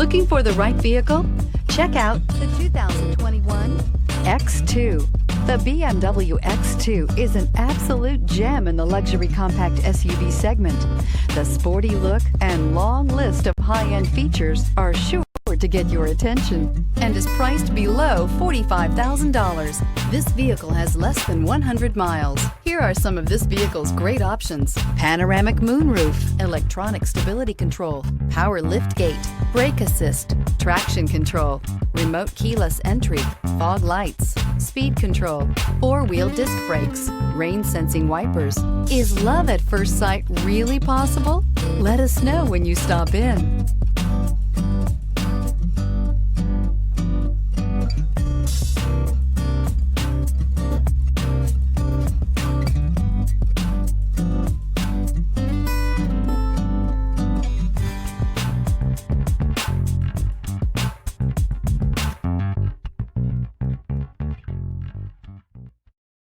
Looking for the right vehicle? Check out the 2021 X2. The BMW X2 is an absolute gem in the luxury compact SUV segment. The sporty look and long list of high-end features are sure to get your attention and is priced below $45,000. This vehicle has less than 100 miles. Here are some of this vehicle's great options: panoramic moonroof, electronic stability control, power liftgate, brake assist, traction control, remote keyless entry, fog lights, speed control, four-wheel disc brakes, rain sensing wipers. Is love at first sight really possible? Let us know when you stop in.